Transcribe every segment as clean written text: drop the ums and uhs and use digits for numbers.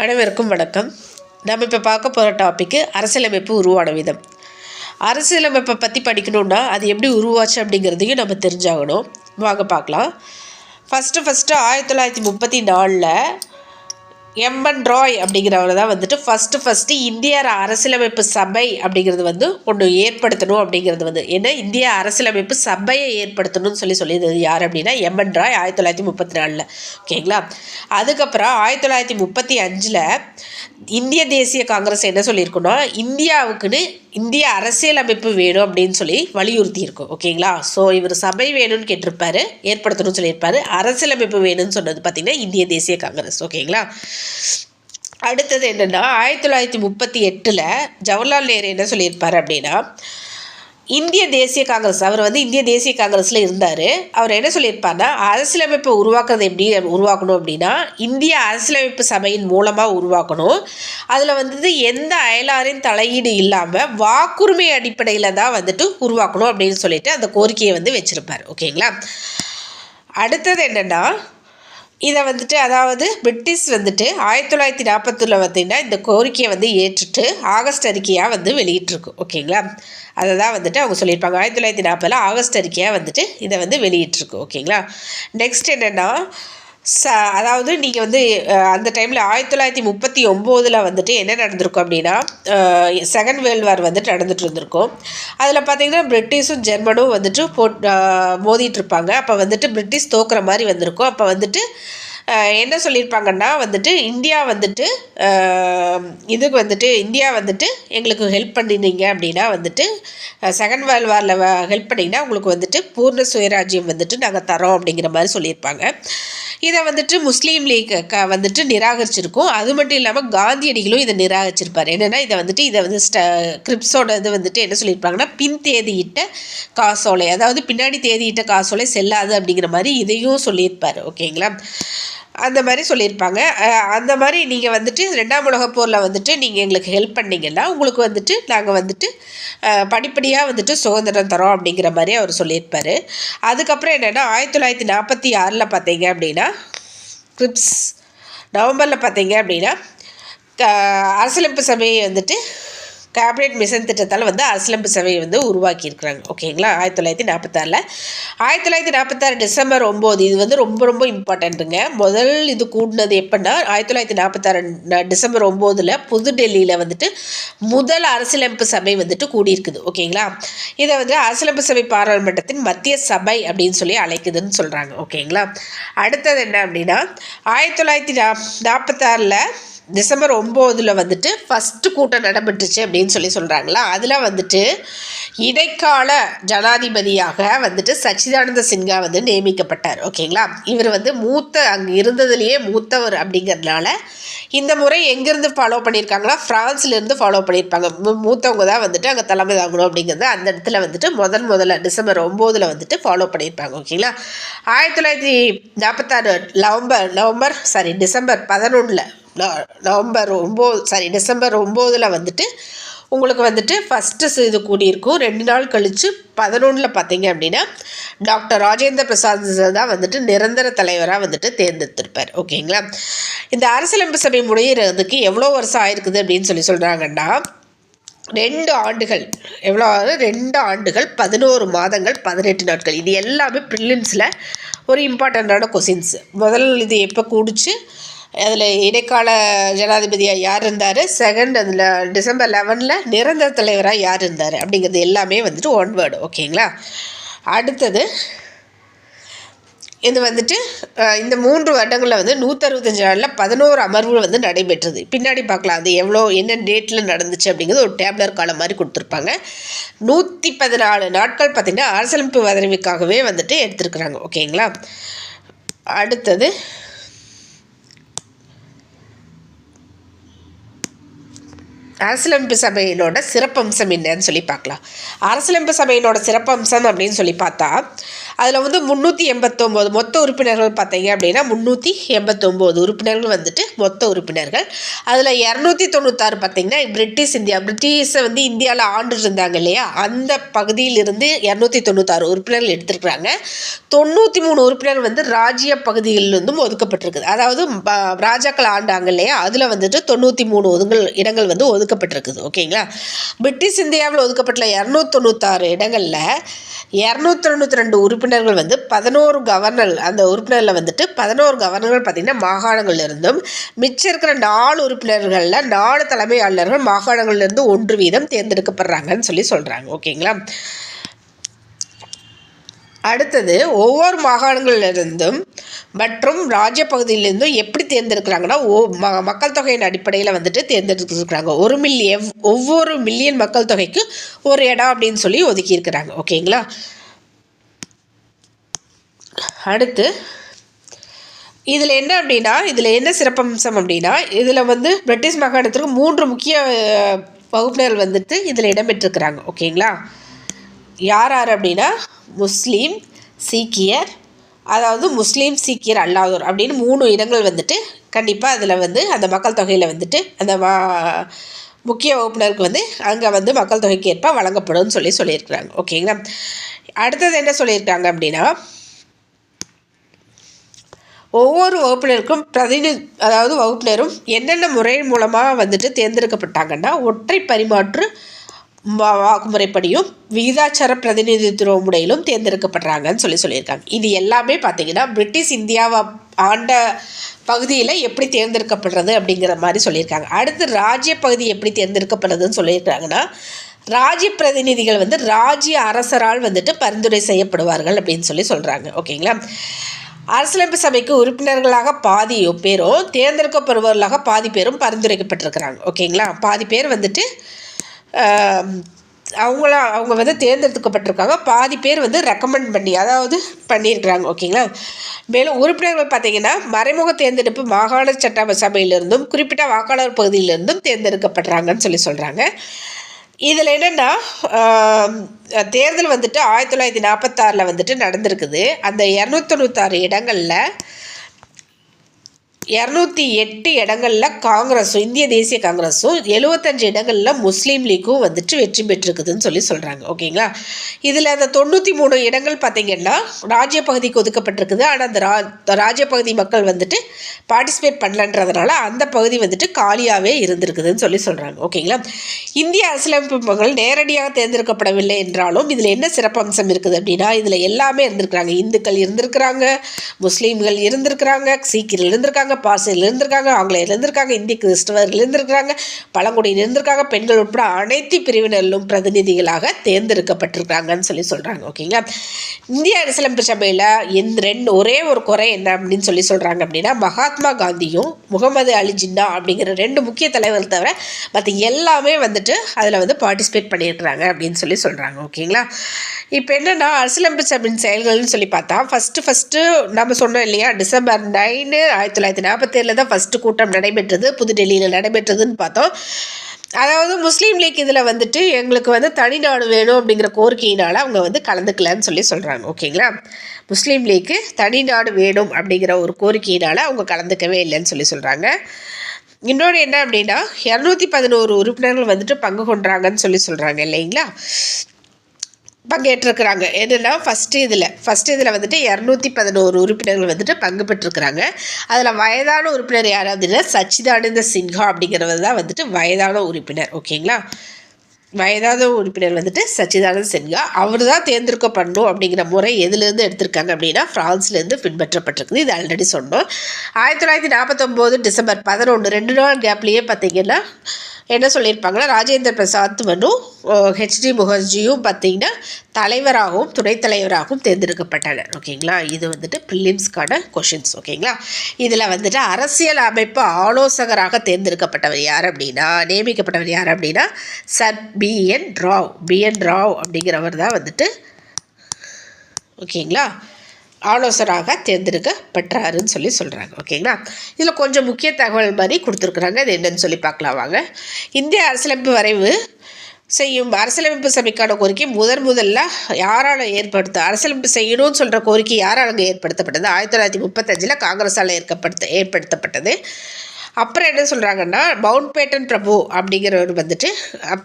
அனைவருக்கும் வணக்கம். நம்ம இப்போ பார்க்க போகிற டாப்பிக்கு அரசியலமைப்பு உருவான விதம். அரசியலமைப்பை பற்றி படிக்கணுன்னா அது எப்படி உருவாச்சு அப்படிங்கிறதையும் நம்ம தெரிஞ்சாகணும். வாங்க பார்க்கலாம். ஃபஸ்ட்டு 1934 எம்என் ராய் அப்படிங்கிறவங்க தான் ஃபஸ்ட்டு இந்திய அரசியலமைப்பு சபை அப்படிங்கிறது ஒன்று ஏற்படுத்தணும் அப்படிங்கிறது ஏன்னா இந்திய அரசியலமைப்பு சபையை ஏற்படுத்தணும்னு சொல்லியது யார் அப்படின்னா எம்என் ராய் 1934. ஓகேங்களா. அதுக்கப்புறம் 1935 இந்திய தேசிய காங்கிரஸ் என்ன சொல்லியிருக்குன்னா இந்தியாவுக்குன்னு இந்திய அரசியலமைப்பு வேணும் அப்படின்னு சொல்லி வலியுறுத்தி இருக்கும். ஓகேங்களா. ஸோ இவர் சபை வேணும்னு கேட்டிருப்பாரு, ஏற்படுத்தணும்னு சொல்லியிருப்பாரு. அரசியலமைப்பு வேணும்னு சொன்னது பார்த்திங்கன்னா இந்திய தேசிய காங்கிரஸ். ஓகேங்களா. அடுத்தது என்னென்னா 1938 ஜவஹர்லால் நேரு என்ன சொல்லியிருப்பார் அப்படின்னா இந்திய தேசிய காங்கிரஸ், அவர் இந்திய தேசிய காங்கிரஸில் இருந்தார். அவர் என்ன சொல்லியிருப்பார்னா அரசியலமைப்பை உருவாக்குறது எப்படி உருவாக்கணும் அப்படின்னா இந்திய அரசியலமைப்பு சபையின் மூலமாக உருவாக்கணும். அதில் எந்த அயலாரின் தலையீடு இல்லாமல் வாக்குரிமை அடிப்படையில் தான் உருவாக்கணும் அப்படின்னு சொல்லிட்டு அந்த கோரிக்கையை வச்சுருப்பார். ஓகேங்களா. அடுத்தது என்னென்னா இதை அதாவது பிரிட்டிஷ் 1940 பார்த்திங்கன்னா இந்த கோரிக்கையை ஏற்றுட்டு ஆகஸ்ட் அறிக்கையாக வெளியிட்டிருக்கு. ஓகேங்களா. அதை தான் அவங்க சொல்லியிருப்பாங்க. 1940 ஆகஸ்ட் அறிக்கையாக இதை வெளியிட்டிருக்கு. ஓகேங்களா. நெக்ஸ்ட் என்னென்னா அதாவது நீங்கள் அந்த டைமில் 1939 என்ன நடந்திருக்கும் அப்படின்னா செகண்ட் வேர்ல்டு வார் நடந்துட்டு இருந்திருக்கும். அதில் பார்த்திங்கன்னா பிரிட்டிஷும் ஜெர்மனும் மோதிட்டு இருப்பாங்க. அப்போ பிரிட்டிஷ் தோக்குற மாதிரி வந்திருக்கும். அப்போ என்ன சொல்லியிருப்பாங்கன்னா இந்தியா இதுக்கு இந்தியா எங்களுக்கு ஹெல்ப் பண்ணினீங்க அப்படின்னா செகண்ட் வேர்ல்டு வாரில் ஹெல்ப் பண்ணிங்கன்னா உங்களுக்கு பூர்ண சுயராஜ்யம் நாங்கள் தரோம் அப்படிங்கிற மாதிரி சொல்லியிருப்பாங்க. இதை முஸ்லீம் லீக் நிராகரிச்சிருக்கும். அது மட்டும் இல்லாமல் காந்தியடிகளும் இதை நிராகரிச்சிருப்பார். என்னென்னா இதை கிரிப்ஸோட இது என்ன சொல்லியிருப்பாங்கன்னா பின் தேதியிட்ட காசோலை, அதாவது பின்னாடி தேதியிட்ட காசோலை செல்லாது அப்படிங்கிற மாதிரி இதையும் சொல்லியிருப்பார். ஓகேங்களா. அந்த மாதிரி சொல்லியிருப்பாங்க. அந்த மாதிரி நீங்கள் 2ஆம் உலகப் போரில் நீங்கள் எங்களுக்கு ஹெல்ப் பண்ணிங்கன்னா உங்களுக்கு நாங்கள் படிப்படியாக சுதந்திரம் தரோம் அப்படிங்கிற மாதிரி அவர் சொல்லியிருப்பார். அதுக்கப்புறம் என்னென்னா 1946 பார்த்தீங்க அப்படின்னா கிரிப்ஸ் நவம்பரில் பார்த்தீங்க அப்படின்னா அரசியலமைப்பு சபையை கேபினெட் மிஷன் திட்டத்தால் அரசியலமைப்பு சபையை உருவாக்கியிருக்கிறாங்க. ஓகேங்களா. 1946 1946 டிசம்பர் 9 இது ரொம்ப ரொம்ப இம்பார்ட்டண்ட்டுங்க. முதல் இது கூடினது எப்படின்னா 1946 டிசம்பர் 9 புதுடெல்லியில் முதல் அரசியலமைப்பு சபை கூடியிருக்குது. ஓகேங்களா. இதை அரசியலமைப்பு சபை பாராளுமன்றத்தின் மத்திய சபை அப்படின்னு சொல்லி அழைக்குதுன்னு சொல்கிறாங்க. ஓகேங்களா. அடுத்தது என்ன அப்படின்னா 1946 டிசம்பர் 9 ஃபஸ்ட்டு கூட்டம் நடைபெற்றுச்சு அப்படின்னு சொல்கிறாங்களா. அதில் இடைக்கால ஜனாதிபதியாக சச்சிதானந்த சின்ஹா நியமிக்கப்பட்டார். ஓகேங்களா. இவர் அங்கே இருந்ததுலேயே மூத்தவர் அப்படிங்கிறதுனால இந்த முறை எங்கேருந்து ஃபாலோ பண்ணியிருக்காங்களா ஃப்ரான்ஸ்லேருந்து ஃபாலோ பண்ணியிருப்பாங்க. மூத்தவங்க தான் அங்கே தலைமை தாங்கணும் அப்படிங்கிறது அந்த இடத்துல முதல்ல டிசம்பர் 9 ஃபாலோ பண்ணியிருப்பாங்க. ஓகேங்களா. 1946 டிசம்பர் 11 டிசம்பர் 9 உங்களுக்கு ஃபஸ்ட்டு இது கூடியிருக்கும். 2 நாள் கழித்து 11 பார்த்தீங்க அப்படின்னா டாக்டர் ராஜேந்திர பிரசாத் தான் நிரந்தர தலைவராக தேர்ந்தெடுத்திருப்பார். ஓகேங்களா. இந்த அரசியலமைப்பு சபை முடிகிறதுக்கு எவ்வளோ வருஷம் ஆயிருக்குது அப்படின்னு சொல்கிறாங்கன்னா 2 ஆண்டுகள். எவ்வளோ 2 ஆண்டுகள் 11 மாதங்கள் 18 நாட்கள். இது எல்லாமே ப்ரிலிம்ஸில் ஒரு இம்பார்ட்டண்ட்டான கொஷின்ஸ். முதல் இது எப்போ கூடிச்சு, அதில் இடைக்கால ஜனாதிபதியாக யார் இருந்தார், செகண்ட் அதில் டிசம்பர் 11 நிரந்தர தலைவராக யார் இருந்தார் அப்படிங்கிறது எல்லாமே ஒன் வேர்டு. ஓகேங்களா. அடுத்தது இது இந்த 3 வருடங்களில் 165 நாளில் 11 அமர்வு நடைபெற்றது. பின்னாடி பார்க்கலாம் அது எவ்வளோ என்ன டேட்டில் நடந்துச்சு அப்படிங்கிறது ஒரு டேப்லர் காலம் மாதிரி கொடுத்துருப்பாங்க. 114 நாட்கள் பார்த்திங்கன்னா அரசியலமைப்பு வரைவுக்காகவே எடுத்துருக்குறாங்க. ஓகேங்களா. அடுத்தது அரசியலமைப்பு சபையினோட சிறப்பம்சம் என்னன்னு சொல்லி பார்க்கலாம். அரசியலமைப்பு சபையினோட சிறப்பம்சம் அப்படின்னு சொல்லி பார்த்தா அதில் வந்து 389 மொத்த உறுப்பினர்கள் பார்த்தீங்க அப்படின்னா 389 உறுப்பினர்கள் வந்துட்டு மொத்த உறுப்பினர்கள். அதில் 296 பார்த்தீங்கன்னா பிரிட்டிஷை வந்து இந்தியாவில் ஆண்டு இருந்தாங்க இல்லையா, அந்த பகுதியிலிருந்து 296 உறுப்பினர்கள் எடுத்திருக்கிறாங்க. 93 உறுப்பினர்கள் வந்து ராஜ்ய பகுதிகளிலிருந்தும் ஒதுக்கப்பட்டிருக்குது. அதாவது ராஜாக்கள் ஆண்டாங்க இல்லையா, அதில் வந்துட்டு 93 இடங்கள் வந்து ஒதுக்கப்பட்டிருக்குது. ஓகேங்களா. பிரிட்டிஷ் இந்தியாவில் ஒதுக்கப்பட்டுள்ள 296 இடங்களில் 292 உறுப்பினர்கள் வந்து 11 கவர்னர், அந்த உறுப்பினரில் வந்துட்டு 11 கவர்னர்கள் பார்த்திங்கன்னா மாகாணங்கள் இருந்தும், மிச்சம் இருக்கிற 4 உறுப்பினர்களில் 4 தலைமை ஆளுநர்கள் மாகாணங்கள்லேருந்து 1 வீதம் தேர்ந்தெடுக்கப்படுறாங்கன்னு சொல்லி சொல்கிறாங்க. ஓகேங்களா. அடுத்தது ஒவ்வொரு மாகாணங்களிலிருந்தும் மற்றும் ராஜ்ய பகுதியிலிருந்தும் எப்படி தேர்ந்தெடுக்கிறாங்கன்னா மக்கள் தொகையின் அடிப்படையில் வந்துட்டு தேர்ந்தெடுத்துருக்குறாங்க. ஒவ்வொரு மில்லியன் மக்கள் தொகைக்கு ஒரு இடம் அப்படின்னு சொல்லி ஒதுக்கியிருக்கிறாங்க. ஓகேங்களா. அடுத்து இதில் என்ன அப்படின்னா, இதில் என்ன சிறப்பம்சம் அப்படின்னா, இதில் வந்து பிரிட்டிஷ் மாகாணத்திற்கு 3 முக்கிய வகுப்பினர்கள் வந்துட்டு இதில் இடம்பெற்றிருக்கிறாங்க. ஓகேங்களா. யார் அப்படின்னா முஸ்லீம், சீக்கியர், அதாவது முஸ்லீம் சீக்கியர் அல்லாதோர் அப்படின்னு 3 இடங்கள் வந்துட்டு கண்டிப்பாக அதில் வந்து அந்த மக்கள் தொகையில் வந்துட்டு அந்த முக்கிய வகுப்பினருக்கு வந்து அங்கே வந்து மக்கள் தொகைக்கு ஏற்ப வழங்கப்படும் சொல்லியிருக்கிறாங்க. ஓகேங்களா. அடுத்தது என்ன சொல்லியிருக்காங்க அப்படின்னா, ஒவ்வொரு வகுப்பினருக்கும் அதாவது வகுப்பினரும் என்னென்ன முறை மூலமாக வந்துட்டு தேர்ந்தெடுக்கப்பட்டாங்கன்னா ஒற்றை பரிமாற்று வாக்குமுறைப்படியும் விகிதாச்சார பிரதிநிதித்துவ முறையிலும் தேர்ந்தெடுக்கப்படுறாங்கன்னு சொல்லியிருக்காங்க. இது எல்லாமே பார்த்தீங்கன்னா பிரிட்டிஷ் இந்தியாவை ஆண்ட பகுதியில் எப்படி தேர்ந்தெடுக்கப்படுறது அப்படிங்கிற மாதிரி சொல்லியிருக்காங்க. அடுத்து ராஜ்ய பகுதி எப்படி தேர்ந்தெடுக்கப்படுறதுன்னு சொல்லியிருக்காங்கன்னா, ராஜ்ய பிரதிநிதிகள் வந்து ராஜ்ய அரசரால் வந்துட்டு பரிந்துரை செய்யப்படுவார்கள் அப்படின்னு சொல்கிறாங்க. ஓகேங்களா. அரசியலமைப்பு சபைக்கு உறுப்பினர்களாக பாதி பேரும் தேர்ந்தெடுக்கப்படுபவர்களாக பாதி பேரும் பரிந்துரைக்கப்பட்டிருக்கிறாங்க. ஓகேங்களா. பாதி பேர் வந்துட்டு அவங்க வந்து தேர்ந்தெடுக்கப்பட்டிருக்காங்க, பாதி பேர் வந்து ரெக்கமெண்ட் பண்ணியிருக்கிறாங்க. ஓகேங்களா. மேலும் உறுப்பினர்கள் பார்த்தீங்கன்னா மறைமுக தேர்ந்தெடுப்பு மாகாண சட்ட சபையிலிருந்தும் குறிப்பிட்ட வாக்காளர் பகுதியிலிருந்தும் தேர்ந்தெடுக்கப்படுறாங்கன்னு சொல்கிறாங்க. இதில் என்னென்னா தேர்தல் வந்துட்டு 1946 வந்துட்டு நடந்திருக்குது. அந்த 296 இடங்களில் 208 இடங்களில் காங்கிரஸும் இந்திய தேசிய காங்கிரஸும் 75 இடங்களில் முஸ்லீம் லீக்கும் வந்துட்டு வெற்றி பெற்றிருக்குதுன்னு சொல்கிறாங்க. ஓகேங்களா. இதில் அந்த 93 இடங்கள் பார்த்திங்கன்னா ராஜ்ய பகுதிக்கு ஒதுக்கப்பட்டிருக்குது. ஆனால் அந்த ராஜ்ய பகுதி மக்கள் வந்துட்டு பார்ட்டிசிபேட் பண்ணலன்றதுனால அந்த பகுதி வந்துட்டு காலியாகவே இருந்திருக்குதுன்னு சொல்கிறாங்க. ஓகேங்களா. இந்திய அரசியலமைப்பு மக்கள் நேரடியாக தேர்ந்தெடுக்கப்படவில்லை என்றாலும் இதில் என்ன சிறப்பம்சம் இருக்குது அப்படின்னா, இதில் எல்லாமே இருந்திருக்கிறாங்க. இந்துக்கள் இருந்திருக்கிறாங்க, முஸ்லீம்கள் இருந்திருக்கிறாங்க, சீக்கியர்கள் இருந்திருக்காங்க, பார்சிகள் இருந்திருக்காங்க, ஆங்கிலேயர் இருந்திருக்காங்க, இந்திய கிறிஸ்தவர்கள் இருந்திருக்கிறாங்க, பழங்குடியினர் இருந்திருக்காங்க, பெண்கள் உட்பட அனைத்து பிரிவினரிலும் பிரதிநிதிகளாக தேர்ந்தெடுக்கப்பட்டிருக்காங்கன்னு சொல்கிறாங்க. ஓகேங்களா. இந்திய அரசியலமைப்பு சபையில் ஒரே ஒரு குறை என்ன அப்படின்னு சொல்கிறாங்க அப்படின்னா, மகாத்மா காந்தியும் முகமது அலி ஜின்னா அப்படிங்கிற 2 முக்கிய தலைவர்கள் தவிர மற்ற எல்லாமே வந்துட்டு அதில் வந்து பார்ட்டிசிபேட் பண்ணியிருக்கிறாங்க அப்படின்னு சொல்கிறாங்க. ஓகேங்களா. இப்போ என்னென்னா அரசியலமைப்பு சபையின் செயல்கள்னு சொல்லி பார்த்தா ஃபஸ்ட்டு நம்ம சொன்னோம் இல்லையா, டிசம்பர் 9 1947 தான் ஃபஸ்ட்டு கூட்டம் நடைபெற்றது, புதுடெல்லியில் நடைபெற்றதுன்னு பார்த்தோம். அதாவது முஸ்லீம் லீக் இதில் வந்துட்டு எங்களுக்கு வந்து தனிநாடு வேணும் அப்படிங்கிற கோரிக்கையினால் அவங்க வந்து கலந்துக்கலன்னு சொல்கிறாங்க. ஓகேங்களா. முஸ்லீம் லீக்கு தனிநாடு வேணும் அப்படிங்கிற ஒரு கோரிக்கையினால் அவங்க கலந்துக்கவே இல்லைன்னு சொல்கிறாங்க. இன்னொன்று என்ன அப்படின்னா 211 உறுப்பினர்கள் வந்துட்டு பங்கு கொண்டாங்கன்னு சொல்கிறாங்க இல்லைங்களா, பங்கேற்றிருக்கிறாங்க. என்னென்னா ஃபஸ்ட்டு இதில் வந்துட்டு 211 உறுப்பினர்கள் வந்துட்டு பங்கு பெற்றிருக்கிறாங்க. அதில் வயதான உறுப்பினர் யார் அப்படின்னா சச்சிதானந்த சின்ஹா அப்படிங்கிறவர் தான் வந்துட்டு வயதான உறுப்பினர். ஓகேங்களா. வயதான உறுப்பினர் வந்துட்டு சச்சிதானந்த சின்ஹா. அவர் தான் தேர்ந்தெடுக்கப்படணும் அப்படிங்கிற முறை எதுலேருந்து எடுத்திருக்காங்க அப்படின்னா ஃப்ரான்ஸ்லேருந்து பின்பற்றப்பட்டிருக்குது. இது ஆல்ரெடி சொன்னோம். 1949 டிசம்பர் 11 2 நாள் கேப்லேயே பார்த்திங்கன்னா என்ன சொல்லியிருப்பாங்கன்னா, ராஜேந்திர பிரசாத் மற்றும் ஹெச்டி முகர்ஜியும் பார்த்திங்கன்னா தலைவராகவும் துணைத் தலைவராகவும் தேர்ந்தெடுக்கப்பட்டனர். ஓகேங்களா. இது வந்துட்டு ப்ரிலிம்ஸ்க்கான கொஷின்ஸ். ஓகேங்களா. இதில் வந்துட்டு அரசியல் அமைப்பு ஆலோசகராக நியமிக்கப்பட்டவர் யார் அப்படின்னா சர் பிஎன் ராவ் அப்படிங்கிறவர் தான் வந்துட்டு. ஓகேங்களா. ஆலோசகராக தேர்ந்தெடுக்கப்பட்டாருன்னு சொல்கிறாங்க. ஓகேங்களா? இதில் கொஞ்சம் முக்கிய தகவல் மாதிரி கொடுத்துருக்குறாங்க. அது என்னன்னு சொல்லி பார்க்கலாம் வாங்க. இந்திய அரசியலமைப்பு வரைவு செய்யும் அரசியலமைப்பு சபைக்கான கோரிக்கை முதல்ல யாரால் அரசியலமைப்பு செய்யணும்னு சொல்கிற கோரிக்கை யாரால் அங்கே ஏற்படுத்தப்பட்டது? 1935 காங்கிரஸால் ஏற்படுத்தப்பட்டது. அப்புறம் என்ன சொல்கிறாங்கன்னா, மவுண்ட் பேட்டன் பிரபு அப்படிங்கிறவர் வந்துட்டு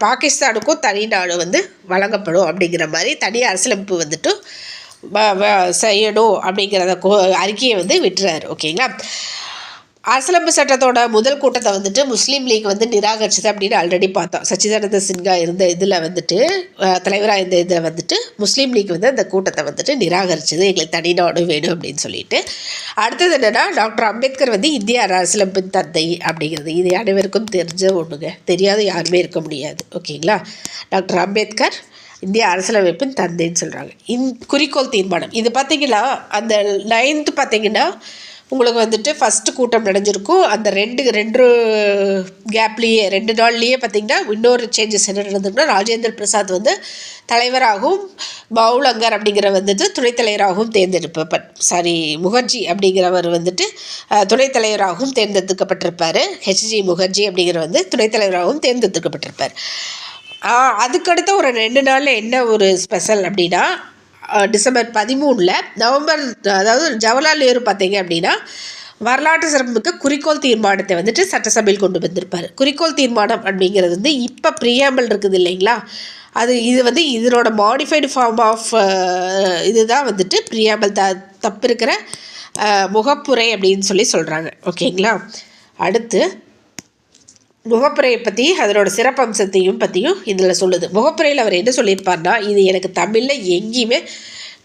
பாகிஸ்தானுக்கும் தனி நாடு வழங்கப்படும் அப்படிங்கிற மாதிரி தனி அரசியலமைப்பு செய்யணும் அப்படிங்கிறத அறிக்கையை விட்டுறாரு. ஓகேங்களா? அரசியலமைப்பு சட்டத்தோட முதல் கூட்டத்தை முஸ்லீம் லீக் நிராகரிச்சது அப்படின்னு ஆல்ரெடி பார்த்தோம். சச்சிதானந்த சின்ஹா இருந்த இதில் தலைவராக இருந்த இதில் முஸ்லீம் லீக் அந்த கூட்டத்தை நிராகரிச்சது. எங்களுக்கு தனி நாடு வேணும் அப்படின்னு சொல்லிட்டு. அடுத்தது என்னென்னா, டாக்டர் அம்பேத்கர் இந்திய அரசியலமைப்பின் தந்தை அப்படிங்கிறது இது அனைவருக்கும் தெரிஞ்ச ஒன்றுங்க. தெரியாத யாருமே இருக்க முடியாது. ஓகேங்களா? டாக்டர் அம்பேத்கர் இந்திய அரசியலமைப்பின் தந்தைன்னு சொல்கிறாங்க. குறிக்கோள் தீர்மானம் இது பார்த்திங்கன்னா அந்த 9th பார்த்திங்கன்னா உங்களுக்கு ஃபஸ்ட்டு கூட்டம் நடந்திருக்கும். அந்த ரெண்டு கேப்லேயே 2 நாள்லேயே பார்த்திங்கன்னா இன்னொரு சேஞ்சஸ் என்ன நடந்ததுன்னா, ராஜேந்திர பிரசாத் தலைவராகவும் பவுலங்கர் அப்படிங்கிற துணைத் தலைவராகவும் முகர்ஜி அப்படிங்கிறவர் துணைத் தலைவராகவும் தேர்ந்தெடுக்கப்பட்டிருப்பார். ஹெச்ஜி முகர்ஜி அப்படிங்கிற துணைத் தலைவராகவும் தேர்ந்தெடுக்கப்பட்டிருப்பார். அதுக்கடுத்த ஒரு 2 நாளில் என்ன ஒரு ஸ்பெஷல் அப்படின்னா, டிசம்பர் 13 அதாவது ஜவஹர்லால் நேரு பார்த்தீங்க அப்படின்னா வரலாற்று சிறப்புமிக்க குறிக்கோள் தீர்மானத்தை சட்டசபையில் கொண்டு வந்திருப்பார். குறிக்கோள் தீர்மானம் அப்படிங்கிறது இப்போ ப்ரீஆம்பிள் இருக்குது இல்லைங்களா? இது இதனோட மாடிஃபைடு ஃபார்ம் ஆஃப் இதுதான் ப்ரீஆம்பிள் தப்பு இருக்கிற முகப்புரை அப்படின்னு சொல்கிறாங்க. ஓகேங்களா? அடுத்து முகப்புரையை பற்றி அதனோட சிறப்பம்சத்தையும் பற்றியும் இதில் சொல்லுது. முகப்புரையில் அவர் என்ன சொல்லியிருப்பார்னா, இது எனக்கு தமிழில் எங்கேயுமே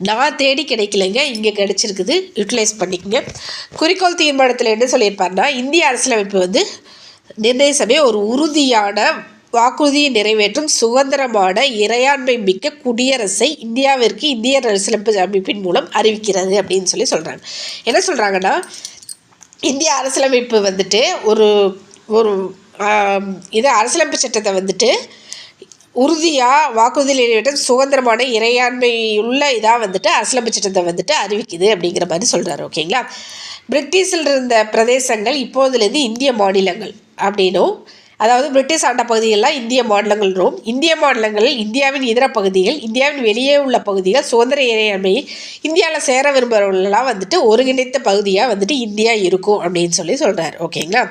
நான் தேடி கிடைக்கலைங்க, இங்கே கிடச்சிருக்குது, யூட்டிலைஸ் பண்ணிக்கங்க. குறிக்கோள் தீர்மானத்தில் என்ன சொல்லியிருப்பார்னா, இந்திய அரசியலமைப்பு நிர்ணய சபை ஒரு உறுதியான வாக்குறுதியை நிறைவேற்றும் சுதந்திரமான இறையாண்மை மிக்க குடியரசை இந்தியாவிற்கு இந்திய அரசியலமைப்பு அமைப்பின் மூலம் அறிவிக்கிறது அப்படின்னு சொல்கிறாங்க. என்ன சொல்கிறாங்கன்னா, இந்திய அரசியலமைப்பு ஒரு இது அரசியலமைப்பு சட்டத்தை உறுதியாக வாக்குறுதி நிறைவேற்ற சுதந்திரமான இறையாண்மையுள்ள இதாக அரசியலமைப்பு சட்டத்தை அறிவிக்குது அப்படிங்கிற மாதிரி சொல்கிறாரு. ஓகேங்களா? பிரிட்டிஷில் இருந்த பிரதேசங்கள் இப்போதுலேருந்து இந்திய மாநிலங்கள் அப்படின்னும், அதாவது பிரிட்டிஷ் ஆண்ட பகுதிகளெலாம் இந்திய மாநிலங்களும், இந்திய மாநிலங்களில் இந்தியாவின் இதர பகுதிகள், இந்தியாவின் வெளியே உள்ள பகுதிகள் சுதந்திர இறையாண்மையை இந்தியாவில் சேர விரும்புகிறவர்களெலாம் ஒருங்கிணைத்த பகுதியாக இந்தியா இருக்கும் அப்படின்னு சொல்கிறார். ஓகேங்களா?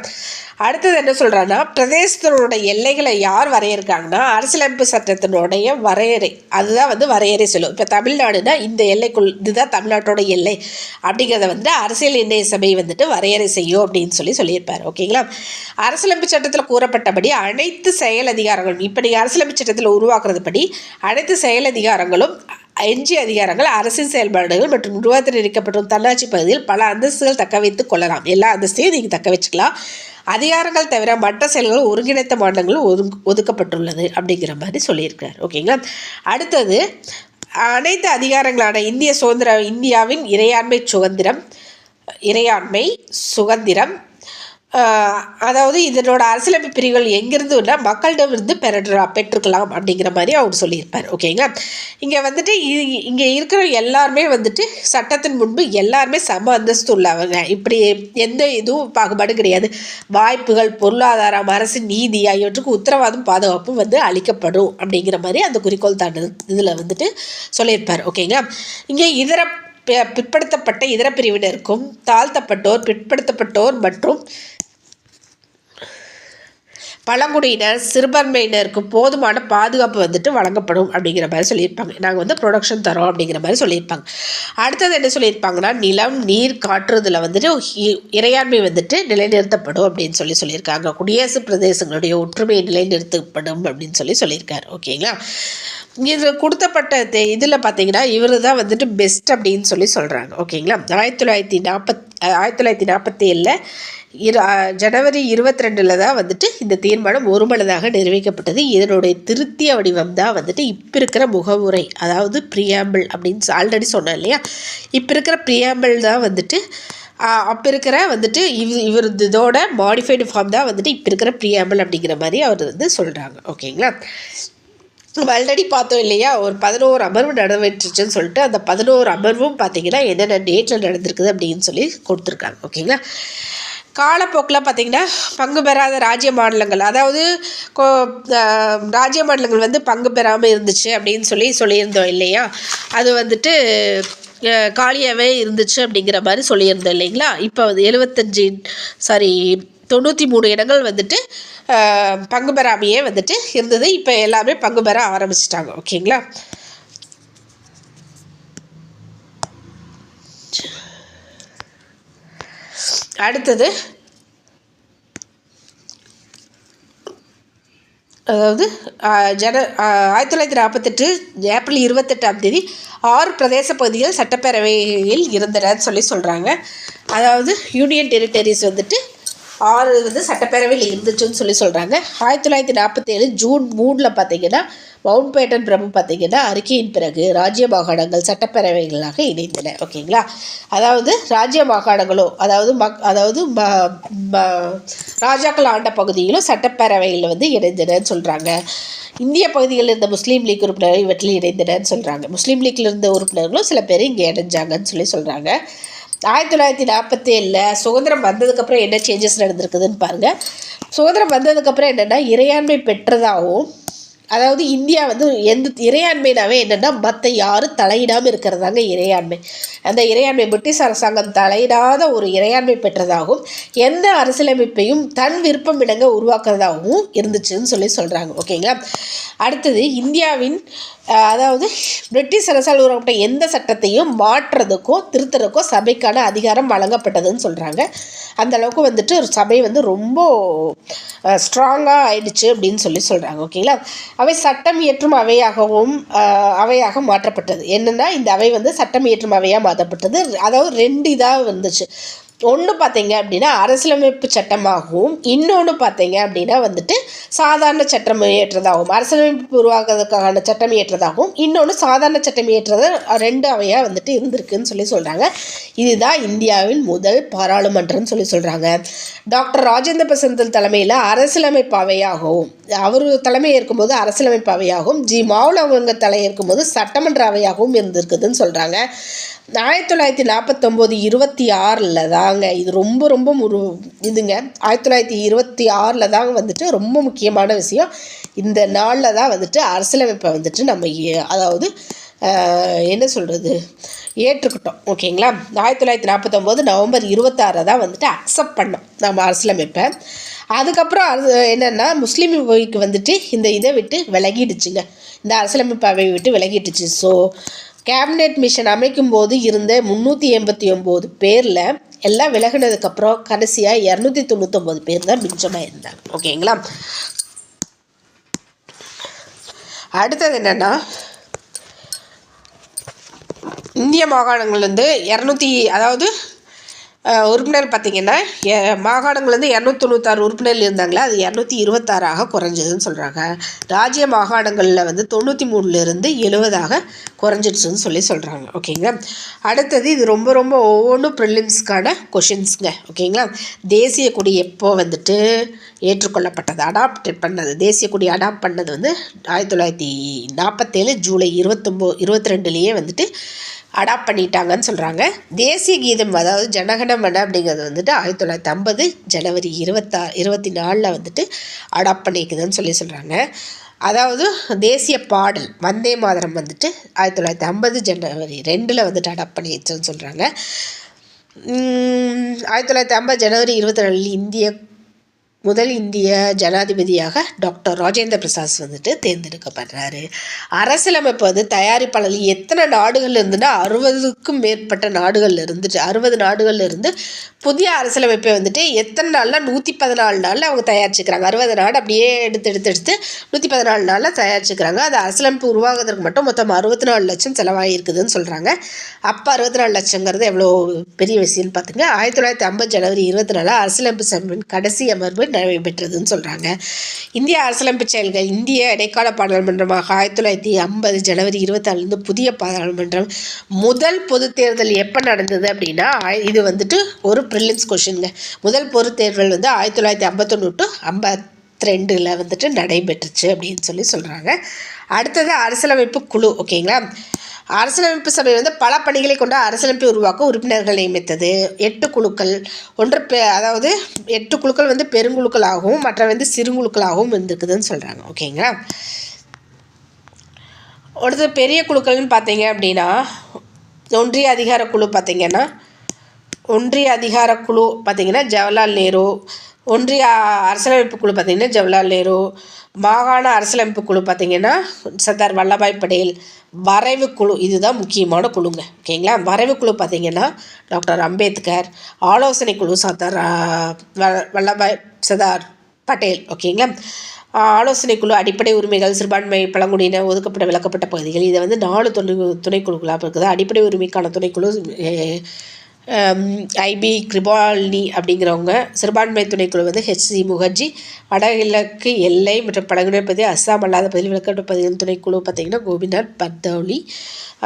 அடுத்தது என்ன சொல்கிறாங்கன்னா, பிரதேசத்தினோட எல்லைகளை யார் வரையறுக்காங்கன்னா, அரசியலமைப்பு சட்டத்தினுடைய வரையறை அதுதான் வரையறை சொல்லும். இப்போ தமிழ்நாடுனா இந்த எல்லைக்குள் இதுதான் தமிழ்நாட்டோட எல்லை அப்படிங்கிறத அரசியல் நிர்ணய சபை வரையறை செய்யும் அப்படின்னு சொல்லியிருப்பார். ஓகேங்களா? அரசியலமைப்பு சட்டத்தில் கூறப்பட்டபடி அனைத்து செயல் அதிகாரங்களும், இப்போ நீங்கள் அரசியலமைப்பு சட்டத்தில் உருவாக்குறது படி அனைத்து செயல் அதிகாரங்களும் எஞ்சிய அதிகாரங்கள் அரசின் செயல்பாடுகள் மற்றும் நிர்வாகத்தில் இருக்கப்படும் தன்னாட்சி பகுதியில் பல அந்தஸ்துகள் தக்க வைத்துக் கொள்ளலாம். எல்லா அந்தஸ்தையும் நீங்கள் தக்க வச்சுக்கலாம். அதிகாரங்கள் தவிர மற்ற செயல்கள் ஒருங்கிணைத்த மாநிலங்களும் ஒதுக்கப்பட்டுள்ளது அப்படிங்கிற மாதிரி சொல்லியிருக்கார். ஓகேங்களா? அடுத்தது அனைத்து அதிகாரங்களான இந்தியாவின் இறையாண்மை சுதந்திரம் அதாவது இதனோட அரசியலமைப்பு பிரிவுகள் எங்கிருந்துன்னா மக்களிடமிருந்து பெற்றுக்கலாம் அப்படிங்கிற மாதிரி அவர் சொல்லியிருப்பார். ஓகேங்களா? இங்கே இங்கே இருக்கிற எல்லாருமே சட்டத்தின் முன்பு எல்லாருமே சம அந்தஸ்து உள்ளவங்க. இப்படி எந்த இதுவும் பாகுபாடு கிடையாது. வாய்ப்புகள், பொருளாதாரம், அரசின் நீதி ஆகியவற்றுக்கு உத்தரவாதம் பாதுகாப்பும் அளிக்கப்படும் அப்படிங்கிற மாதிரி அந்த குறிக்கோள் இதில் சொல்லியிருப்பார். ஓகேங்களா? இங்கே பிற்படுத்தப்பட்ட இதர பிரிவினருக்கும் தாழ்த்தப்பட்டோர், பிற்படுத்தப்பட்டோர் மற்றும் பழங்குடியினர், சிறுபான்மையினருக்கு போதுமான பாதுகாப்பு வழங்கப்படும் அப்படிங்கிற மாதிரி சொல்லியிருப்பாங்க. நாங்கள் ப்ரொடக்ஷன் தரோம் அப்படிங்கிற மாதிரி சொல்லியிருப்பாங்க. அடுத்தது என்ன சொல்லியிருப்பாங்கன்னா, நிலம், நீர், காற்று இதில் இறையாண்மை நிலைநிறுத்தப்படும் அப்படின்னு சொல்லியிருக்காங்க. குடியரசு பிரதேசங்களுடைய ஒற்றுமை நிலைநிறுத்தப்படும் அப்படின்னு சொல்லியிருக்காரு. ஓகேங்களா? இது கொடுத்தப்பட்ட இதில் பார்த்தீங்கன்னா இவர் தான் பெஸ்ட் அப்படின்னு சொல்கிறாங்க. ஓகேங்களா? 1947 ஜனவரி 22 தான் இந்த தீர்மானம் ஒருமனதாக நிறைவேற்றப்பட்டது. இதனுடைய திருத்திய வடிவம் தான் இப்போ இருக்கிற முகவுரை, அதாவது ப்ரீஆம்பிள் அப்படின்னு ஆல்ரெடி சொன்னேன் இல்லையா? இப்போ இருக்கிற ப்ரீஆம்பிள் தான் அப்போ இருக்கிற இவர் இதோட மாடிஃபைடு ஃபார்ம் தான் இப்போ இருக்கிற ப்ரீஆம்பிள் அப்படிங்கிற மாதிரி அவர் சொல்கிறாங்க. ஓகேங்களா? ஆல்ரெடி பார்த்தோம் இல்லையா, ஒரு 11 அமர்வு நடந்துட்டுருச்சுன்னு சொல்லிட்டு, அந்த 11 அமர்வும் பார்த்திங்கன்னா என்னென்ன டேட்டில் நடந்திருக்குது அப்படின்னு சொல்லி கொடுத்துருக்காங்க. ஓகேங்களா. காலப்போக்கில் பார்த்திங்கன்னா பங்கு பெறாத ராஜ்ய மாநிலங்கள், அதாவது ராஜ்ய மாநிலங்கள் வந்து பங்கு பெறாமல் இருந்துச்சு அப்படின்னு சொல்லியிருந்தோம் இல்லையா, அது வந்துட்டு காலியாகவே இருந்துச்சு அப்படிங்கிற மாதிரி சொல்லியிருந்தோம் இல்லைங்களா. இப்போ வந்து 93 இடங்கள் வந்துட்டு பங்கு பெறாமையே வந்துட்டு இருந்தது. இப்போ எல்லாமே பங்கு பெற ஆரம்பிச்சிட்டாங்க. ஓகேங்களா. அடுத்தது அதாவது 1948 ஏப்ரல் 28 6 பிரதேச பகுதிகள் சட்டப்பேரவையில் இருந்தனன்னு சொல்கிறாங்க. அதாவது யூனியன் டெரிட்டரிஸ் வந்துட்டு 6 வந்து சட்டப்பேரவையில் இருந்துச்சுன்னு சொல்கிறாங்க. 1947 ஜூன் 3 பார்த்திங்கன்னா மவுண்ட் பேட்டன் பிரபு பார்த்திங்கன்னா அறிக்கையின் பிறகு ராஜ்ய மாகாணங்கள் சட்டப்பேரவைகளாக இணைந்தன. ஓகேங்களா. அதாவது ராஜ்ய மாகாணங்களோ அதாவது ராஜாக்கள் ஆண்ட பகுதியிலும் சட்டப்பேரவையில் வந்து இணைந்தனன்னு சொல்கிறாங்க. இந்திய பகுதிகளில் இருந்த முஸ்லீம் லீக் உறுப்பினர்கள் இவற்றில் இணைந்தனன்னு சொல்கிறாங்க. முஸ்லீம் லீக்கில் இருந்த உறுப்பினர்களும் சில பேர் இங்கே இணைஞ்சாங்கன்னு சொல்கிறாங்க. 1947 சுதந்திரம் வந்ததுக்கப்புறம் என்ன சேஞ்சஸ் நடந்திருக்குதுன்னு பாருங்கள். சுதந்திரம் வந்ததுக்கப்புறம் என்னென்னா இறையாண்மை பெற்றதாகவும், அதாவது இந்தியா வந்து இறையாண்மைனாவே என்னென்னா மற்ற யாரும் தலையிடாமல் இருக்கிறதாங்க இறையாண்மை. அந்த இறையாண்மை பிரிட்டிஷ் அரசாங்கம் தலையிடாத ஒரு இறையாண்மை பெற்றதாகவும், எந்த அரசியலமைப்பையும் தன் விருப்பம் இணங்க உருவாக்குறதாகவும் இருந்துச்சுன்னு சொல்கிறாங்க. ஓகேங்களா. அடுத்தது இந்தியாவின் அதாவது பிரிட்டிஷ் அரசால் உருவாக்கப்பட்ட எந்த சட்டத்தையும் மாற்றுறதுக்கோ திருத்துறதுக்கோ சபைக்கான அதிகாரம் வழங்கப்பட்டதுன்னு சொல்கிறாங்க. அந்தளவுக்கு வந்துட்டு ஒரு சபை வந்து ரொம்ப ஸ்ட்ராங்காக ஆயிடுச்சு அப்படின்னு சொல்கிறாங்க. ஓகேங்களா. அவை சட்டம் இயற்றும் அவையாக மாற்றப்பட்டது. என்னென்னா இந்த அவை வந்து சட்டம் இயற்றும் அவையாக மாற்றப்பட்டது. அதாவது 2 இதாக வந்துச்சு. ஒன்று பார்த்தீங்க அப்படின்னா அரசியலமைப்பு சட்டமாகவும், இன்னொன்று பார்த்தீங்க அப்படின்னா வந்துட்டு சாதாரண சட்டம் இயற்றதாகவும், அரசியலமைப்பு உருவாக்குறதுக்கான சட்டம் இயற்றதாகவும், இன்னொன்று சாதாரண சட்டம் இயற்றதை 2 அவையாக வந்துட்டு இருந்திருக்குன்னு சொல்கிறாங்க. இதுதான் இந்தியாவின் முதல் பாராளுமன்றம்னு சொல்கிறாங்க. டாக்டர் ராஜேந்திர பிரசாத் தலைமையில் அரசியலமைப்பு அவையாகவும், அவர் தலைமை ஏற்கும்போது அரசியலமைப்பு அவையாகவும், மாவுல அவங்க தலை ஏற்கும்போது சட்டமன்ற அவையாகவும் இருந்திருக்குதுன்னு சொல்கிறாங்க. 1949 26 தாங்க இது ரொம்ப இதுங்க. 1926 தாங்க வந்துட்டு ரொம்ப முக்கியமான விஷயம். இந்த நாளில் தான் வந்துட்டு அரசியலமைப்பை வந்துட்டு நம்ம அதாவது என்ன சொல்கிறது ஏற்றுக்கிட்டோம். ஓகேங்களா. 1949 நவம்பர் 26 தான் வந்துட்டு அக்செப்ட் பண்ணோம் நம்ம அரசியலமைப்பை. அதுக்கப்புறம் என்னென்னா முஸ்லீம் லீக் வந்துட்டு இந்த இதை விட்டு விலகிடுச்சுங்க. இந்த அரசியலமைப்பு அவை விட்டு விலகிடுச்சு. ஸோ கேபினெட் மிஷன் அமைக்கும் போது இருந்த 389 பேரில் எல்லாம் விலகினதுக்கப்புறம் கடைசியாக 299 பேர் தான் மிச்சமாக இருந்தாங்க. ஓகேங்களா. அடுத்தது என்னென்னா இந்திய மாகாணங்கள்லேருந்து 200 அதாவது உறுப்பினர் பார்த்திங்கன்னா மாகாணங்கள்லேருந்து 296 உறுப்பினர்கள் இருந்தாங்களா, அது 226 குறைஞ்சதுன்னு சொல்கிறாங்க. ராஜ்ய மாகாணங்களில் வந்து 93 70 குறைஞ்சிடுச்சுன்னு சொல்கிறாங்க. ஓகேங்களா. அடுத்தது இது ரொம்ப ஒவ்வொன்றும் ப்ரிலிம்ஸ்க்கான கொஷின்ஸுங்க. ஓகேங்களா. தேசிய கொடி எப்போ வந்துட்டு ஏற்றுக்கொள்ளப்பட்டது, அடாப்ட் பண்ணது, தேசிய கொடி அடாப்ட் பண்ணது வந்து 1947 ஜூலை 22 வந்துட்டு அடாப்ட் பண்ணிட்டாங்கன்னு சொல்கிறாங்க. தேசிய கீதம் அதாவது ஜனகணமன அப்படிங்கிறது வந்துட்டு 1950 ஜனவரி 24 வந்துட்டு அடாப்ட் பண்ணிக்குதுன்னு சொல்கிறாங்க. அதாவது தேசிய பாடல் வந்தே மாதரம் வந்துட்டு 1950 ஜனவரி 2 வந்துட்டு அடாப்ட் பண்ணிடுச்சுன்னு சொல்கிறாங்க. 1950 ஜனவரி 24 முதல் இந்திய ஜனாதிபதியாக டாக்டர் ராஜேந்திர பிரசாத் வந்துட்டு தேர்ந்தெடுக்கப்படுறாரு. அரசியலமைப்பு வந்து தயாரிப்பாளர் எத்தனை நாடுகள் இருந்துன்னா 60க்கும் மேற்பட்ட நாடுகள் இருந்துட்டு 60 நாடுகள் இருந்து புதிய அரசியலமைப்பை வந்துட்டு எத்தனை நாளில் 114 நாளில் அவங்க தயாரிச்சுக்கிறாங்க. 60 நாடு அப்படியே எடுத்து 114 நாளில் தயாரிச்சுக்கிறாங்க. அது அரசியலமைப்பு உருவாகுறதுக்கு மட்டும் மொத்தம் 64 லட்சம் செலவாகிருக்குதுன்னு சொல்கிறாங்க. அப்போ 64 லட்சங்கிறது எவ்வளோ பெரிய விஷயம்னு பார்த்துங்க. 1950 ஜனவரி 24 அரசியலமைப்பு சபையின் கடைசி அமர்வு நடைபெற்றதுன்னு சொல்கிறாங்க. இந்திய அரசியலமைப்பு செயல்கள் இந்திய இடைக்கால பாராளுமன்றமாக 1950 ஜனவரி 24 புதிய பாராளுமன்றம். முதல் பொது தேர்தல் எப்போ நடந்தது அப்படின்னா இது வந்துட்டு ஒரு ப்ரிலிம்ஸ் கொஷின்ங்க. முதல் பொது தேர்தல் வந்து 1951 to 1952 வந்துட்டு நடைபெற்றுச்சு அப்படின்னு சொல்கிறாங்க. அடுத்தது அரசியலமைப்பு குழு. ஓகேங்களா. அரசியலமைப்பு சபை வந்து பல பணிகளை கொண்ட அரசியலமைப்பை உருவாக்க உறுப்பினர்கள் நியமித்தது. 8 குழுக்கள். அதாவது 8 குழுக்கள் வந்து பெருங்குழுக்களாகவும் மற்ற வந்து சிறுங்குழுக்களாகவும் இருந்துக்குதுன்னு சொல்கிறாங்க. ஓகேங்களா. அடுத்தது பெரிய குழுக்கள்னு பார்த்தீங்க அப்படின்னா ஒன்றிய அதிகார குழு பார்த்திங்கன்னா ஜவஹர்லால் நேரு. ஒன்றிய அரசியலமைப்பு குழு பார்த்திங்கன்னா ஜவஹர்லால் நேரு. மாகாண அரசியலமைப்பு குழு பார்த்திங்கன்னா சர்தார் வல்லபாய் படேல். வரைவு குழு இதுதான் முக்கியமான குழுங்க. ஓகேங்களா. வரைவு குழு பார்த்திங்கன்னா டாக்டர் அம்பேத்கர். ஆலோசனை குழு சர்தார் பட்டேல். ஓகேங்களா. ஆலோசனை குழு அடிப்படை உரிமைகள், சிறுபான்மை, பழங்குடியினர், ஒதுக்கப்பட்ட விலக்கப்பட்ட பகுதிகள். இதை வந்து 4 துணைக்குழுக்களாக இருக்குது. அடிப்படை உரிமைக்கான துணைக்குழு ஐபி கிரிபால்னி அப்படிங்கிறவங்க. சிறுபான்மை துணைக்குழு வந்து ஹெச்சி முகர்ஜி. வடகிழக்கு எல்லை மற்றும் பழங்குடியினர் பகுதி, அஸ்ஸாம் அல்லாத பகுதியில் விலக்கப்பட்ட பகுதிகள் துணைக்குழு பார்த்திங்கன்னா கோபிநாத் பர்தௌலி.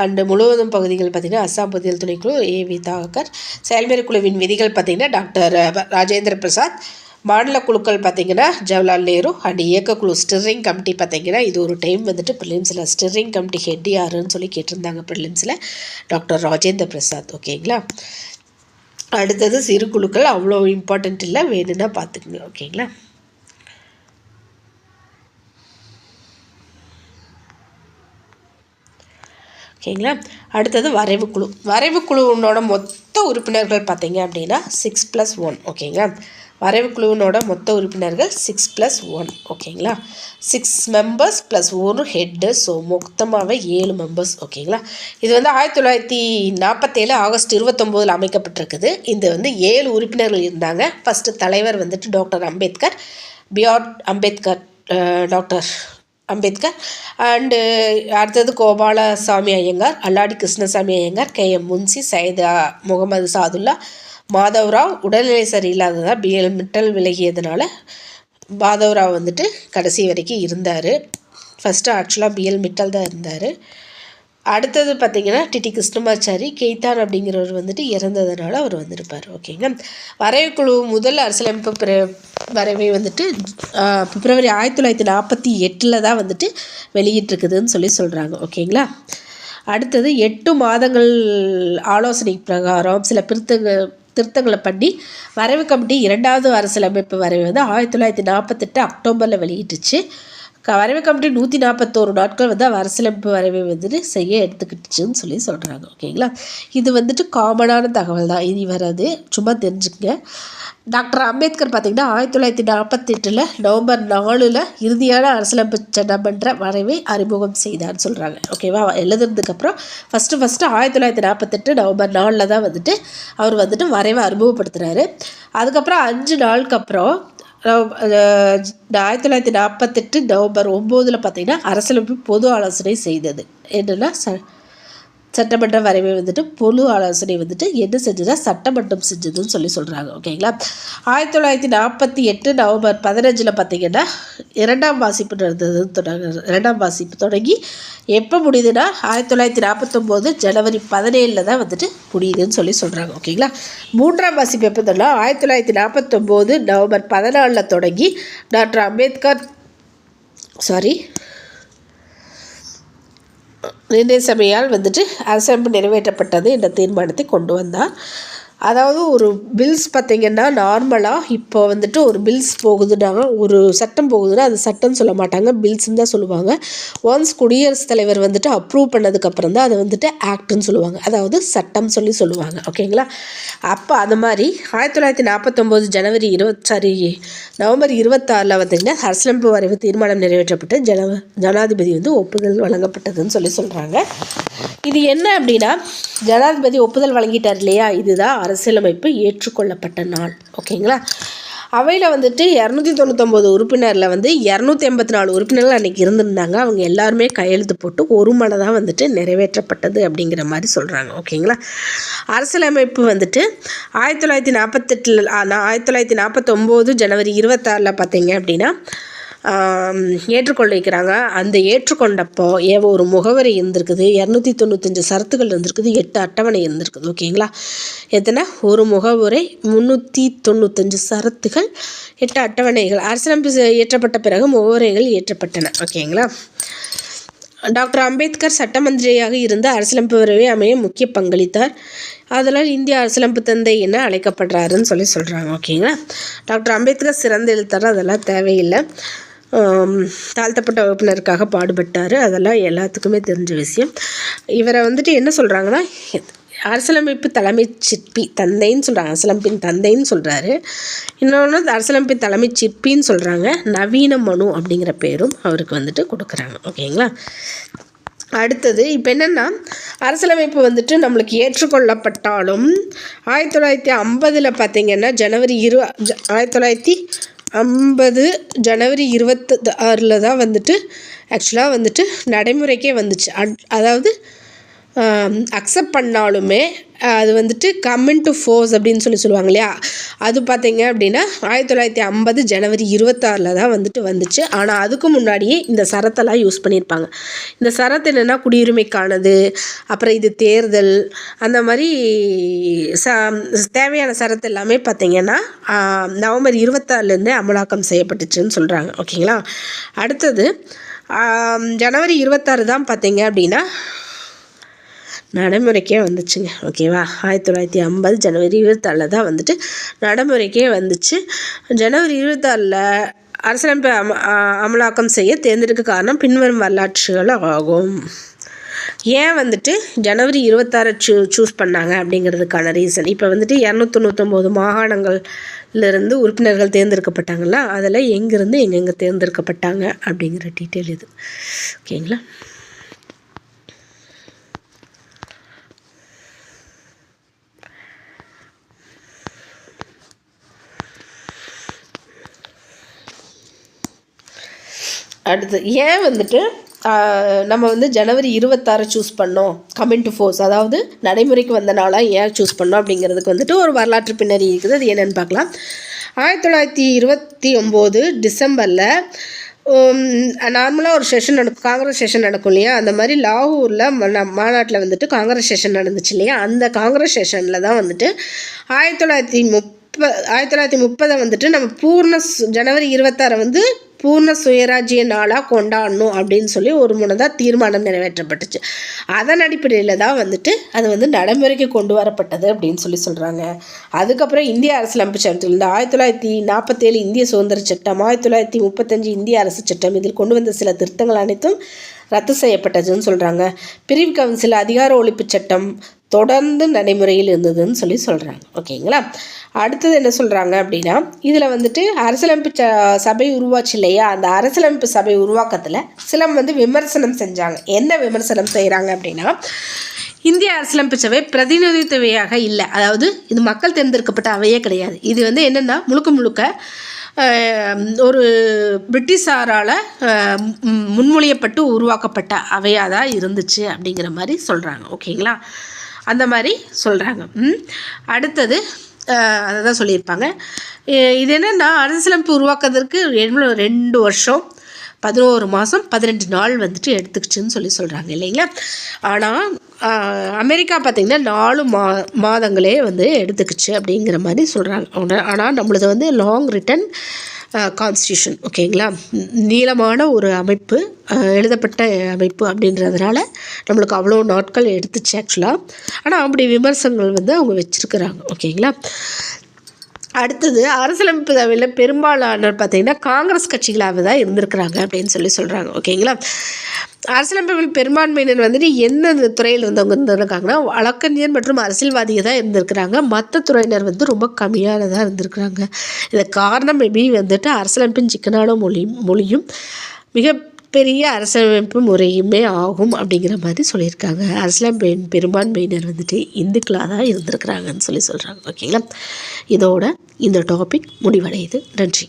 அண்டு முழுவதும் பகுதிகள் பார்த்திங்கன்னா அஸ்ஸாம் பகுதிகள் துணைக்குழு ஏவி தாக்கர். செயல்முறை குழுவின் விதிகள் பார்த்திங்கன்னா டாக்டர் ராஜேந்திர பிரசாத். மாநில குழுக்கள் பார்த்திங்கன்னா ஜவஹர்லால் நேரு. அண்ட் இயக்கக்குழு ஸ்டிரிங் கமிட்டி பார்த்திங்கன்னா இது ஒரு டைம் வந்துட்டு ப்ரிலிம்ஸில் ஸ்டிரிங் கமிட்டி ஹெட் யாருன்னு கேட்டிருந்தாங்க ப்ரிலிம்ஸில், டாக்டர் ராஜேந்திர பிரசாத். ஓகேங்களா. அடுத்தது சிறு குழுக்கள் அவ்வளோ இம்பார்ட்டண்ட் இல்லை, வேணும்னா பார்த்துக்குங்க. ஓகேங்களா. ஓகேங்களா. அடுத்தது வரைவுக்குழு. வரைவுக்குழுவினோட மொத்த உறுப்பினர்கள் பார்த்தீங்க அப்படின்னா 6+1. ஓகேங்களா. வரைவுக்குழுவினோட மொத்த உறுப்பினர்கள் 6+1. ஓகேங்களா. 6 மெம்பர்ஸ் ப்ளஸ் 1 ஹெட்டு. ஸோ மொத்தமாகவே 7 மெம்பர்ஸ். ஓகேங்களா. இது வந்து 1947 ஆகஸ்ட் 29 அமைக்கப்பட்டிருக்குது. இது வந்து 7 உறுப்பினர்கள் இருந்தாங்க. ஃபஸ்ட்டு தலைவர் வந்துட்டு doctor Ambedkar, doctor Ambedkar. And அடுத்தது கோபாலசாமி ஐயங்கார், அல்லாடி கிருஷ்ணசாமி ஐயங்கார், KM முன்சி, சையத் முகமது சாதுல்லா, மாதவராவ். உடல்நிலை சரியில்லாததாக BL மிட்டல் விலகியதுனால மாதவராவ் வந்துட்டு கடைசி வரைக்கும் இருந்தார். ஃபஸ்ட்டு ஆக்சுவலாக BL மிட்டல் தான் இருந்தார். அடுத்தது பார்த்திங்கன்னா டிடி கிருஷ்ணமாச்சாரி கெய்தான் அப்படிங்கிறவர் வந்துட்டு இறந்ததுனால அவர் வந்திருப்பார். ஓகேங்க. வரைவுக்குழு முதல் அரசியலமைப்பு வரைவை வந்துட்டு பிப்ரவரி 1948 தான் வந்துட்டு வெளியிட்டிருக்குதுன்னு சொல்கிறாங்க. ஓகேங்களா. அடுத்தது 8 மாதங்கள் ஆலோசனை பிரகாரம் சில திருத்தங்களை பண்ணி வரைவு கமிட்டி 2வது அரசியலமைப்பு வரைவை வந்து 1948 அக்டோபரில் வெளியிட்டுச்சு. வரைவு கமிட்டி 141 நாட்கள் வந்து அரசியலமைப்பு வரைவை வந்துட்டு செய்ய எடுத்துக்கிட்டுச்சுன்னு சொல்கிறாங்க. ஓகேங்களா. இது வந்துட்டு காமனான தகவல் தான், இது வராது, சும்மா தெரிஞ்சுக்கங்க. டாக்டர் அம்பேத்கர் பார்த்திங்கன்னா 1948 நவம்பர் 4 இறுதியான அரசியலமைப்பு சட்டமன்ற வரைவை அறிமுகம் செய்தார்னு சொல்கிறாங்க. ஓகேவா. எழுதுறதுக்கப்புறம் ஃபஸ்ட்டு 1948 நவம்பர் 4 தான் வந்துட்டு அவர் வந்துட்டு வரைவை அறிமுகப்படுத்துகிறாரு. அதுக்கப்புறம் 5 நாளுக்கு அப்புறம் 1948 நவம்பர் 9 பார்த்திங்கன்னா அரசியலமைப்பு பொது ஆலோசனை செய்தது. என்னென்னா சட்டமன்ற வரைவை வந்துட்டு பொது ஆலோசனை வந்துட்டு என்ன செஞ்சதுன்னா சட்டமன்றம் செஞ்சதுன்னு சொல்கிறாங்க. ஓகேங்களா. 1948 நவம்பர் 15 பார்த்திங்கன்னா 2ஆம் வாசிப்பு நடந்ததுன்னு 2ஆம் வாசிப்பு தொடங்கி எப்போ முடியுதுன்னா 1949 ஜனவரி 17 தான் வந்துட்டு முடியுதுன்னு சொல்கிறாங்க. ஓகேங்களா. 3ஆம் வாசிப்பு எப்போ தரல 1949 நவம்பர் 14 தொடங்கி டாக்டர் அம்பேத்கர் நிர்ணய சபையால் வந்துட்டு அரசியலமைப்பு நிறைவேற்றப்பட்டது என்ற தீர்மானத்தை கொண்டு வந்தார். அதாவது ஒரு பில்ஸ் பார்த்திங்கன்னா நார்மலாக இப்போ வந்துட்டு ஒரு பில்ஸ் போகுதுன்னா, ஒரு சட்டம் போகுதுன்னா அது சட்டம்னு சொல்ல மாட்டாங்க, பில்ஸ்ன்னு தான் சொல்லுவாங்க. ஒன்ஸ் குடியரசுத் தலைவர் வந்துட்டு அப்ரூவ் பண்ணதுக்கப்புறம் தான் அதை வந்துட்டு ஆக்ட்னு சொல்லுவாங்க, அதாவது சட்டம் சொல்லுவாங்க. ஓகேங்களா. அப்போ அது மாதிரி 1949 நவம்பர் 26 பார்த்திங்கன்னா அரசியலமைப்பு வரைவு தீர்மானம் நிறைவேற்றப்பட்டு ஜனாதிபதி வந்து ஒப்புதல் வழங்கப்பட்டதுன்னு சொல்கிறாங்க. இது என்ன அப்படின்னா ஜனாதிபதி ஒப்புதல் வழங்கிட்டார் இல்லையா, இதுதான் அரசியலமைப்பு ஏற்றுக்கொள்ளப்பட்ட நாள். ஓகேங்களா. அவையில் வந்துட்டு 299 உறுப்பினரில் வந்து 284 உறுப்பினர்கள் அன்றைக்கி இருந்திருந்தாங்க. அவங்க எல்லாருமே கையெழுத்து போட்டு ஒரு மனதாக வந்துட்டு நிறைவேற்றப்பட்டது அப்படிங்கிற மாதிரி சொல்கிறாங்க. ஓகேங்களா. அரசியலமைப்பு வந்துட்டு 1949 ஜனவரி 26 பார்த்தீங்க அப்படின்னா ஏற்றுக்கொள்ளிக்கிறாங்க. அந்த ஏற்றுக்கொண்டப்போ ஒரு முகவரி இருந்திருக்குது, 295 சரத்துகள் இருந்திருக்குது, 8 அட்டவணை இருந்திருக்குது. ஓகேங்களா? எத்தனை? ஒரு முகவுரை, 395 சரத்துகள், 8 அட்டவணைகள். அரசியலமைப்பு இயற்றப்பட்ட பிறகு முகவுரைகள் இயற்றப்பட்டன. ஓகேங்களா? டாக்டர் அம்பேத்கர் சட்டமந்திரியாக இருந்து அரசியலமைப்பு வரைவை அமைய முக்கிய பங்களித்தார். அதனால் இந்திய அரசியலமைப்பு தந்தை என அழைக்கப்படுறாருன்னு சொல்கிறாங்க. ஓகேங்களா? டாக்டர் அம்பேத்கர் சிறந்த எழுத்தாளர், அதெல்லாம் தேவையில்லை. தாழ்த்தப்பட்ட வகுப்பினருக்காக பாடுபட்டார், அதெல்லாம் எல்லாத்துக்குமே தெரிஞ்ச விஷயம். இவரை வந்துட்டு என்ன சொல்கிறாங்கன்னா, அரசியலமைப்பு தலைமை சிற்பி தந்தைன்னு சொல்கிறாங்க, அரசியலமைப்பின் தந்தைன்னு சொல்கிறாரு. இன்னொன்று அரசியலமைப்பின் தலைமை சிற்பின்னு சொல்கிறாங்க. நவீன மனு அப்படிங்கிற பேரும் அவருக்கு வந்துட்டு கொடுக்குறாங்க. ஓகேங்களா? அடுத்தது இப்போ என்னென்னா, அரசியலமைப்பு வந்துட்டு நம்மளுக்கு ஏற்றுக்கொள்ளப்பட்டாலும் 1950 பார்த்திங்கன்னா ஜனவரி 1950 ஜனவரி 26 தான் வந்துட்டு ஆக்சுவலாக வந்துட்டு நடைமுறைக்கே வந்துச்சு. அதாவது அக்செப்ட் பண்ணாலுமே அது வந்துட்டு கம் இன் டு ஃபோர்ஸ் அப்படின்னு சொல்லுவாங்க இல்லையா, அது பார்த்திங்க அப்படின்னா 1950 ஜனவரி 26 தான் வந்துட்டு வந்துச்சு. ஆனால் அதுக்கு முன்னாடியே இந்த சரத்தெல்லாம் யூஸ் பண்ணியிருப்பாங்க. இந்த சரத்து என்னென்னா குடியுரிமைக்கானது, அப்புறம் இது தேர்தல், அந்த மாதிரி தேவையான சரத்து எல்லாமே பார்த்திங்கன்னா நவம்பர் 26 அமலாக்கம் செய்யப்பட்டுச்சுன்னு சொல்கிறாங்க. ஓகேங்களா? அடுத்தது ஜனவரி 26 தான் பார்த்திங்க அப்படின்னா நடைமுறைக்கே வந்துச்சுங்க. ஓகேவா? 1950 ஜனவரி 26 தான் வந்துட்டு நடைமுறைக்கே வந்துச்சு. ஜனவரி 26 அரசியலமைப்பு அமலாக்கம் செய்ய தேர்ந்தெடுக்க காரணம் பின்வரும் வரலாற்றுகள் ஆகும். ஏன் வந்துட்டு ஜனவரி 26 சூஸ் பண்ணாங்க அப்படிங்கிறதுக்கான ரீசன், இப்போ வந்துட்டு 299 மாகாணங்கள்லேருந்து உறுப்பினர்கள் தேர்ந்தெடுக்கப்பட்டாங்களா, அதில் எங்கேருந்து எங்கெங்கே தேர்ந்தெடுக்கப்பட்டாங்க அப்படிங்கிற டீட்டெயில் இது. ஓகேங்களா? அடுத்து ஏன் வந்துட்டு நம்ம வந்து ஜனவரி 26 சூஸ் பண்ணோம், கமிங் டு ஃபோர்ஸ், அதாவது நடைமுறைக்கு வந்த நாளாக ஏன் சூஸ் பண்ணோம் அப்படிங்கிறதுக்கு வந்துட்டு ஒரு வரலாற்று பின்னணி இருக்குது. அது என்னென்னு பார்க்கலாம். 1929 டிசம்பரில் நார்மலாக ஒரு செஷன் நடக்கும், காங்கிரஸ் செஷன் நடக்கும் இல்லையா, அந்த மாதிரி லாகூரில் மாநாட்டில் வந்துட்டு காங்கிரஸ் செஷன் நடந்துச்சு இல்லையா, அந்த காங்கிரஸ் செஷனில் தான் வந்துட்டு 1930 வந்துட்டு நம்ம ஜனவரி 26 வந்து பூர்ண சுயராஜ்ய நாளாக கொண்டாடணும் அப்படின்னு சொல்லி ஒரு முன்னதாக தீர்மானம் நிறைவேற்றப்பட்டுச்சு. அதன் அடிப்படையில் தான் வந்துட்டு அது வந்து நடைமுறைக்கு கொண்டு வரப்பட்டது அப்படின்னு சொல்கிறாங்க. அதுக்கப்புறம் இந்திய அரசியலமைப்பு சட்டத்திலிருந்து 1947 இந்திய சுதந்திர சட்டம், 1935 இந்திய அரசு சட்டம், இதில் கொண்டு வந்த சில திருத்தங்கள் அனைத்தும் ரத்து செய்யப்பட்டதுன்னு சொல்கிறாங்க. பிரிவு கவுன்சில் அதிகார ஒழிப்பு சட்டம் தொடர்ந்து நடைமுறையில் இருந்ததுன்னு சொல்கிறாங்க. ஓகேங்களா? அடுத்தது என்ன சொல்கிறாங்க அப்படின்னா, இதில் வந்துட்டு அரசியலமைப்பு சபை உருவாச்சு இல்லையா, அந்த அரசியலமைப்பு சபை உருவாக்கத்தில் சில வந்து விமர்சனம் செஞ்சாங்க. என்ன விமர்சனம் செய்கிறாங்க அப்படின்னா, இந்திய அரசியலமைப்பு சபை பிரதிநிதித்துவையாக இல்லை, அதாவது இது மக்கள் தேர்ந்தெடுக்கப்பட்ட அவையே கிடையாது. இது வந்து என்னென்னா முழுக்க ஒரு பிரிட்டிஷாரால் முன்மொழியப்பட்டு உருவாக்கப்பட்ட அவையாக தான் இருந்துச்சு அப்படிங்கிற மாதிரி சொல்கிறாங்க. ஓகேங்களா? அந்த மாதிரி சொல்கிறாங்க. அடுத்தது அதை தான் சொல்லியிருப்பாங்க. இது என்னென்னா அரசியலமைப்பு உருவாக்குறதுக்கு 2 வருஷம் 11 மாதம் 18 நாள் வந்துட்டு எடுத்துக்கிச்சுன்னு சொல்கிறாங்க இல்லைங்களா. ஆனால் அமெரிக்கா பார்த்திங்கன்னா 4 மாதங்களே வந்து எடுத்துக்கிச்சு அப்படிங்கிற மாதிரி சொல்கிறாங்க. ஆனால் நம்மளது வந்து லாங் ரிட்டன் கான்ஸ்டியூஷன். ஓகேங்களா? நீளமான ஒரு அமைப்பு, எழுதப்பட்ட அமைப்பு அப்படின்றதுனால நம்மளுக்கு அவ்வளோ நாட்கள் எடுத்துச்சு ஆக்சுவலாக. ஆனால் அப்படி விமர்சனங்கள் வந்து அவங்க வச்சுருக்குறாங்க. ஓகேங்களா? அடுத்தது அரசியலமைப்பு சபையில் பெரும்பாலானோர் பார்த்திங்கன்னா காங்கிரஸ் கட்சிகளாக தான் இருந்திருக்கிறாங்க அப்படின்னு சொல்கிறாங்க. ஓகேங்களா? அரசியலமைப்பில் பெரும்பான்மையினர் வந்துட்டு எந்த துறையில் இருந்தவங்க இருந்திருக்காங்கன்னா வழக்கறிஞர் மற்றும் அரசியல்வாதிகள் தான் இருந்திருக்கிறாங்க. மற்ற துறையினர் வந்து ரொம்ப கம்மியானதாக இருந்திருக்கிறாங்க. இது காரணம் மேபி வந்துட்டு அரசியலமைப்பின் சிக்கனான மொழியும் மிகப்பெரிய அரசியலமைப்பு முறையுமே ஆகும் அப்படிங்கிற மாதிரி சொல்லியிருக்காங்க. அரசியலமைப்பின் பெரும்பான்மையினர் வந்துட்டு இந்துக்களாக தான் இருந்திருக்கிறாங்கன்னு சொல்கிறாங்க. ஓகேங்களா? இதோட இந்த டாபிக் முடிவடையுது. நன்றி.